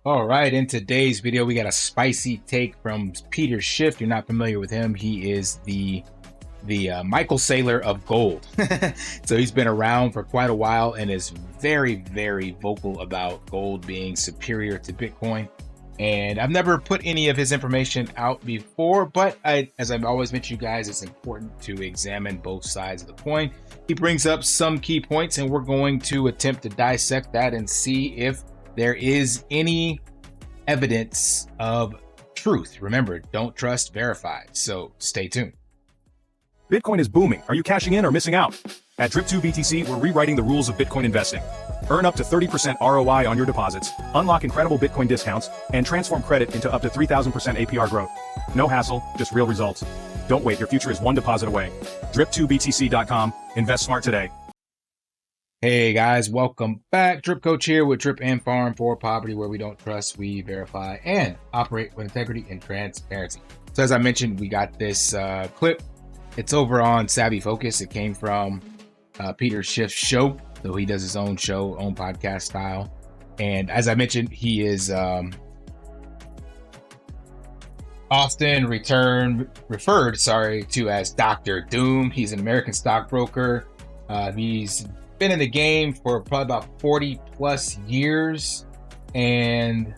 All right, in today's video, we got a spicy take from Peter Schiff. If you're not familiar with him, he is the Michael Saylor of gold. So he's been around for quite a while and is very, very vocal about gold being superior to Bitcoin. And I've never put any of his information out before, but as I've always mentioned, you guys, it's important to examine both sides of the coin. He brings up some key points, and we're going to attempt to dissect that and see if there is any evidence of truth. Remember, don't trust, verify. So stay tuned. Bitcoin is booming. Are you cashing in or missing out? At Drip2 BTC, we're rewriting the rules of Bitcoin investing. Earn up to 30% ROI on your deposits, unlock incredible Bitcoin discounts, and transform credit into up to 3,000% APR growth. No hassle, just real results. Don't wait, your future is one deposit away. Drip2BTC.com. Invest smart today. Hey guys, welcome back. Drip Coach here with Drip and Farm for Poverty, where we don't trust, we verify, and operate with integrity and transparency. So as I mentioned, we got this clip. It's over on Savvy Focus. It came from Peter Schiff's show. So he does his own show, own podcast style. And as I mentioned, he is often referred to as Dr. Doom. He's an American stockbroker. He's been in the game for probably about 40 plus years. And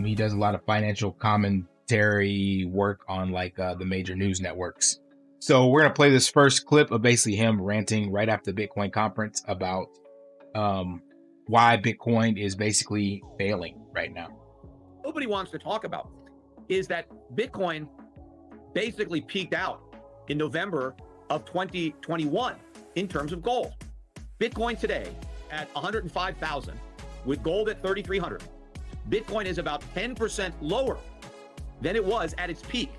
he does a lot of financial commentary work on like the major news networks. So we're going to play this first clip of basically him ranting right after the Bitcoin conference about why Bitcoin is basically failing right now. Nobody wants to talk about is that Bitcoin basically peaked out in November of 2021 in terms of gold. Bitcoin today at 105,000 with gold at 3,300. Bitcoin is about 10% lower than it was at its peak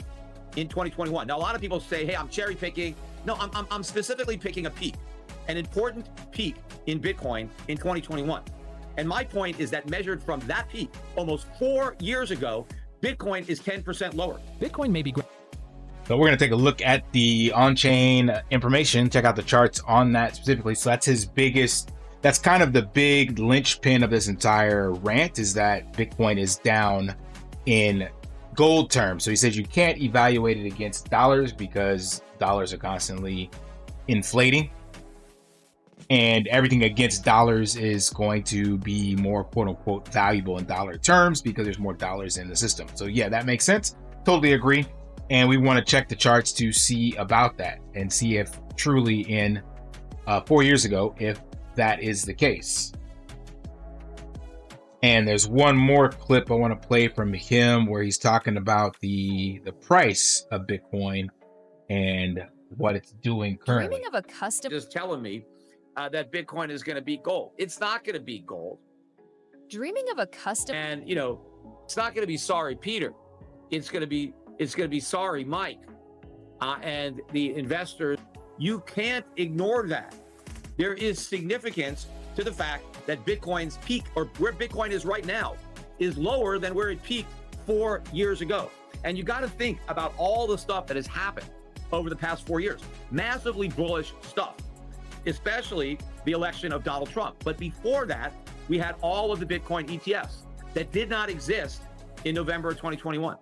in 2021. Now, a lot of people say, hey, I'm cherry picking. No, I'm specifically picking a peak, an important peak in Bitcoin in 2021. And my point is that measured from that peak almost 4 years ago, Bitcoin is 10% lower. Bitcoin may be great. So we're going to take a look at the on-chain information, check out the charts on that specifically. So that's kind of the big linchpin of this entire rant, is that Bitcoin is down in gold terms. So he says you can't evaluate it against dollars because dollars are constantly inflating, and everything against dollars is going to be more quote unquote valuable in dollar terms because there's more dollars in the system. So yeah, that makes sense. Totally agree. And we want to check the charts to see about that and see if truly in 4 years ago, if that is the case. And there's one more clip I want to play from him where he's talking about the price of Bitcoin and what it's doing currently. Dreaming of a custom. Just telling me that Bitcoin is going to beat gold. It's not going to beat gold. Dreaming of a custom. And it's not going to be sorry, Peter. It's going to be sorry, Mike, and the investors. You can't ignore that. There is significance to the fact that Bitcoin's peak, or where Bitcoin is right now, is lower than where it peaked 4 years ago. And you got to think about all the stuff that has happened over the past 4 years. Massively bullish stuff, especially the election of Donald Trump. But before that, we had all of the Bitcoin ETFs that did not exist in November of 2021.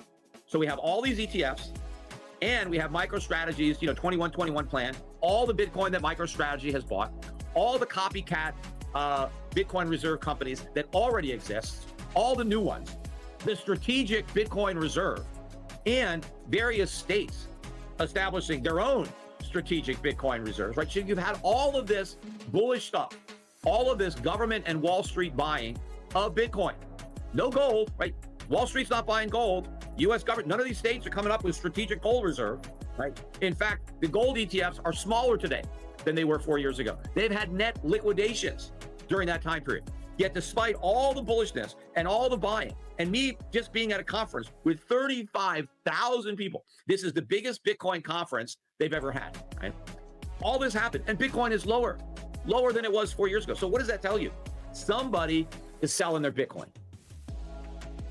So we have all these ETFs, and we have MicroStrategy's 2121 plan, all the Bitcoin that MicroStrategy has bought, all the copycat Bitcoin reserve companies that already exist, all the new ones, the strategic Bitcoin reserve, and various states establishing their own strategic Bitcoin reserves, right? So you've had all of this bullish stuff, all of this government and Wall Street buying of Bitcoin. No gold, right? Wall Street's not buying gold. U.S. government, none of these states are coming up with strategic gold reserve, right? In fact, the gold ETFs are smaller today than they were 4 years ago. They've had net liquidations during that time period. Yet despite all the bullishness and all the buying, and me just being at a conference with 35,000 people, this is the biggest Bitcoin conference they've ever had, right? All this happened, and Bitcoin is lower than it was 4 years ago. So what does that tell you? Somebody is selling their Bitcoin.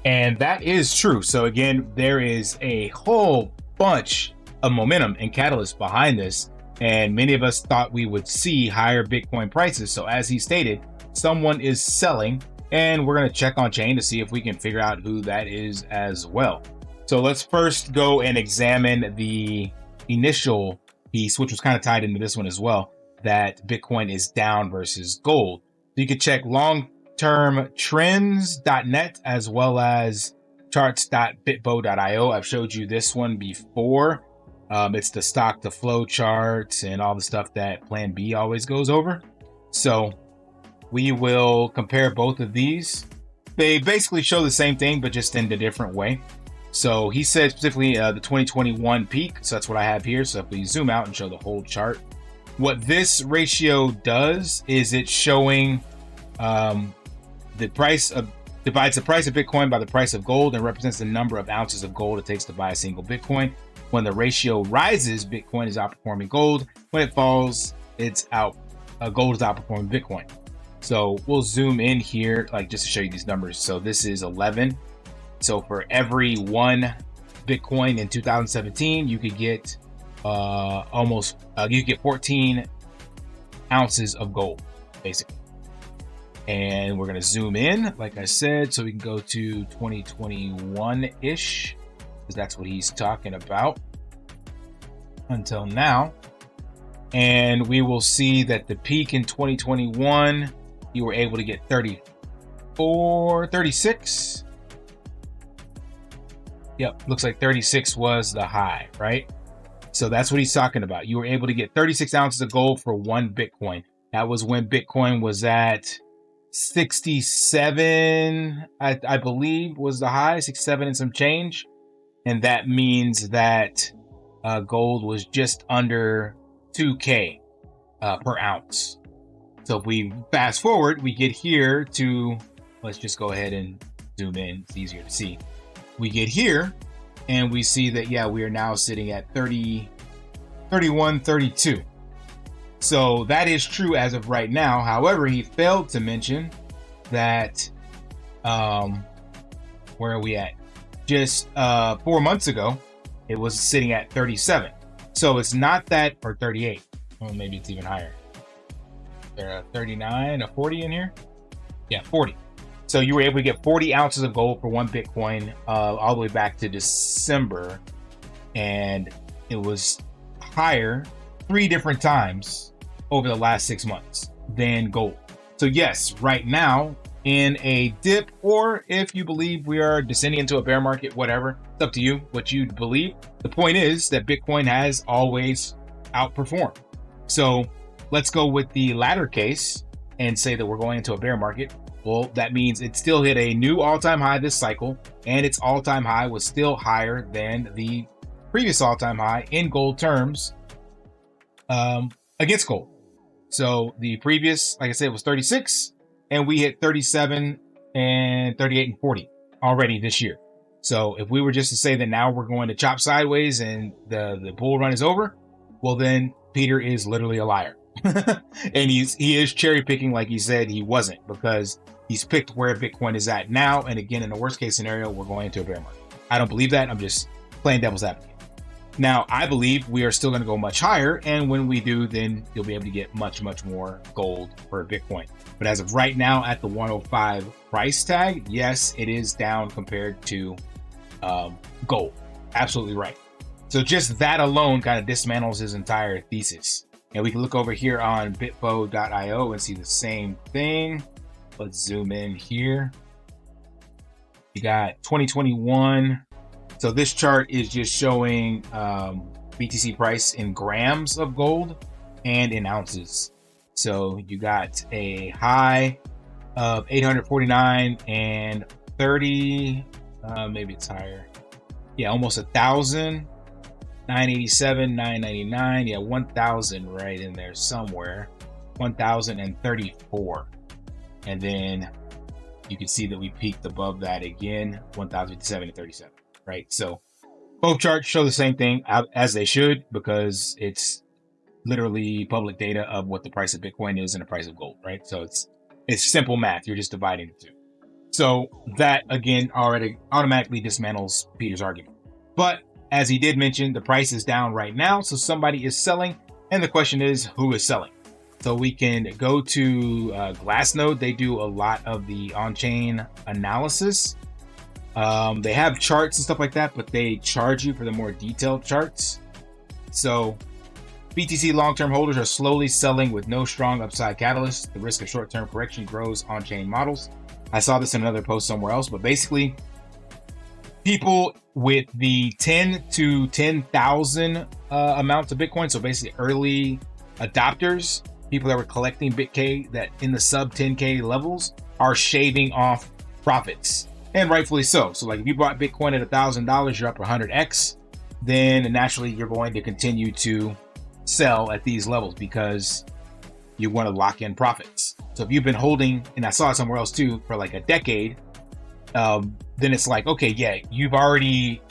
And that is true. So again, there is a whole bunch of momentum and catalysts behind this. And many of us thought we would see higher Bitcoin prices. So as he stated, someone is selling And we're going to check on chain to see if we can figure out who that is as well. So let's first go and examine the initial piece, which was kind of tied into this one as well, that Bitcoin is down versus gold. So you could check long-term trends.net as well as charts.bitbo.io. I've showed you this one before. It's the stock to flow charts and all the stuff that Plan B always goes over. So we will compare both of these. They basically show the same thing, but just in a different way. So he said specifically the 2021 peak. So that's what I have here. So if we zoom out and show the whole chart, what this ratio does is it's showing the price of, divides the price of Bitcoin by the price of gold and represents the number of ounces of gold it takes to buy a single Bitcoin. When the ratio rises, Bitcoin is outperforming gold. When it falls, gold is outperforming Bitcoin. So we'll zoom in here, like just to show you these numbers. So this is 11. So for every 1 Bitcoin in 2017, you could get you get 14 ounces of gold, basically. And we're gonna zoom in, like I said, so we can go to 2021-ish, because that's what he's talking about until now. And we will see that the peak in 2021, you were able to get 36. Yep, looks like 36 was the high, right? So that's what he's talking about. You were able to get 36 ounces of gold for 1 Bitcoin. That was when Bitcoin was at 67, I believe was the high, 67 and some change. And that means that gold was just under 2K per ounce. So if we fast forward, we get here to, let's just go ahead and zoom in. It's easier to see. We get here and we see that, yeah, we are now sitting at 30, 31, 32. So that is true as of right now. However, he failed to mention that, where are we at? Just 4 months ago, it was sitting at 37. So it's not that, or 38. Well, maybe it's even higher. There are 39, a 40 in here? Yeah, 40. So you were able to get 40 ounces of gold for 1 Bitcoin all the way back to December. And it was higher 3 different times over the last 6 months than gold. So yes, right now in a dip, or if you believe we are descending into a bear market, whatever, it's up to you what you believe. The point is that Bitcoin has always outperformed. So let's go with the latter case and say that we're going into a bear market. Well, that means it still hit a new all-time high this cycle, and its all-time high was still higher than the previous all-time high in gold terms against gold. So the previous, like I said, was 36, and we hit 37 and 38 and 40 already this year. So if we were just to say that now we're going to chop sideways and the bull run is over, well then Peter is literally a liar. And he is cherry picking, like he said he wasn't, because he's picked where Bitcoin is at now. And again, in the worst case scenario, we're going into a bear market. I don't believe that. I'm just playing devil's advocate. Now, I believe we are still going to go much higher. And when we do, then you'll be able to get much, much more gold for Bitcoin. But as of right now, at the 105 price tag, yes, it is down compared to gold. Absolutely right. So just that alone kind of dismantles his entire thesis. And we can look over here on bitbo.io and see the same thing. Let's zoom in here. You got 2021. So this chart is just showing BTC price in grams of gold and in ounces. So you got a high of 849 and 30, maybe it's higher. Yeah, almost 1,000. 987, 999, yeah, 1,000 right in there somewhere. 1,034. And then you can see that we peaked above that again, 1,057 and 37, right? So both charts show the same thing, as they should, because it's literally public data of what the price of Bitcoin is and the price of gold, right? So it's simple math. You're just dividing the two. So that, again, already automatically dismantles Peter's argument. But as he did mention, the price is down right now, so somebody is selling, and the question is, who is selling? So we can go to Glassnode. They do a lot of the on-chain analysis. They have charts and stuff like that, but they charge you for the more detailed charts. So BTC long-term holders are slowly selling with no strong upside catalyst. The risk of short-term correction grows on-chain models. I saw this in another post somewhere else, but basically people with the 10 to 10,000 amounts of Bitcoin, so basically early adopters, people that were collecting BitK that in the sub 10K levels, are shaving off profits, and rightfully so. So like if you bought Bitcoin at $1,000, you're up 100x, then naturally you're going to continue to sell at these levels because you want to lock in profits. So if you've been holding, and I saw it somewhere else too, for like a decade, then it's like, okay, yeah, you've already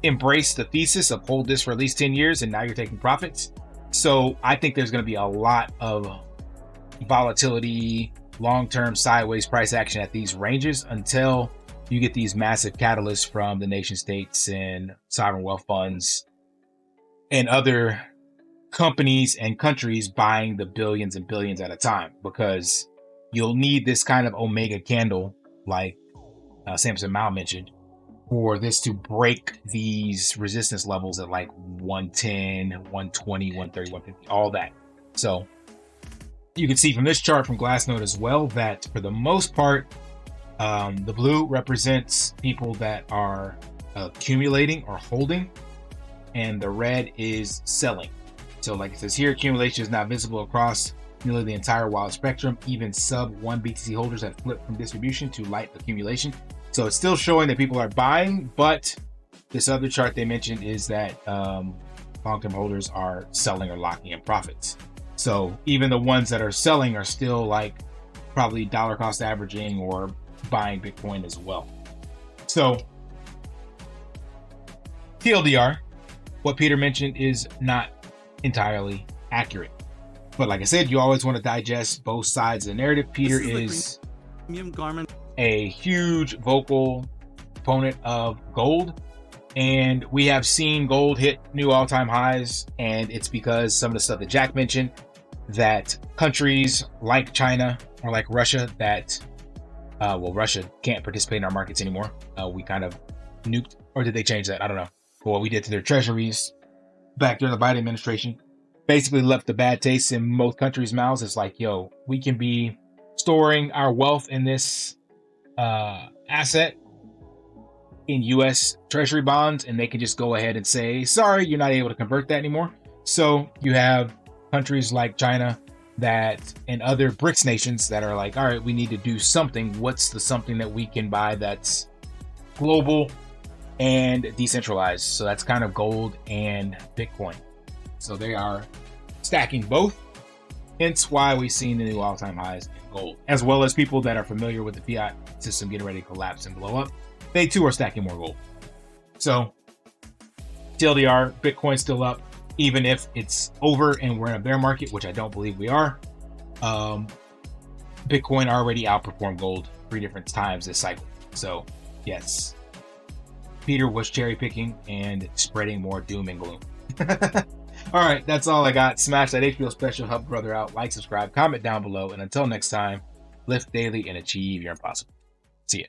embraced the thesis of hold this for at least 10 years and now you're taking profits. So I think there's going to be a lot of volatility, long-term sideways price action at these ranges until you get these massive catalysts from the nation states and sovereign wealth funds and other companies and countries buying the billions and billions at a time, because you'll need this kind of omega candle like Samson Mao mentioned for this to break these resistance levels at like 110, 120, 130, 150, all that. So you can see from this chart from Glassnode as well that for the most part, the blue represents people that are accumulating or holding, and the red is selling. So like it says here, accumulation is not visible across nearly the entire wild spectrum. Even sub 1 BTC holders have flipped from distribution to light accumulation. So it's still showing that people are buying, but this other chart they mentioned is that long-term holders are selling or locking in profits. So even the ones that are selling are still like probably dollar cost averaging or buying Bitcoin as well. So TLDR, what Peter mentioned is not entirely accurate. But like I said, you always want to digest both sides of the narrative. Peter is a huge vocal opponent of gold, and we have seen gold hit new all-time highs, and it's because some of the stuff that Jack mentioned, that countries like China or like Russia that Russia can't participate in our markets anymore. We kind of nuked, or did they change that? I don't know. But what we did to their treasuries back during the Biden administration basically left a bad taste in most countries' mouths. It's like, yo, we can be storing our wealth in this asset in US treasury bonds, and they can just go ahead and say, sorry, you're not able to convert that anymore. So you have countries like China that and other BRICS nations that are like, all right, we need to do something. What's the something that we can buy that's global and decentralized? So that's kind of gold and Bitcoin. So they are stacking both, hence why we've seen the new all-time highs in gold, as well as people that are familiar with the fiat system getting ready to collapse and blow up. They too are stacking more gold. So TLDR, Bitcoin's still up, even if it's over and we're in a bear market, which I don't believe we are. Bitcoin already outperformed gold 3 different times this cycle. So yes, Peter was cherry picking and spreading more doom and gloom. All right, that's all I got. Smash that HBO special, help brother out, like, subscribe, comment down below, and until next time, lift daily and achieve your impossible. See ya.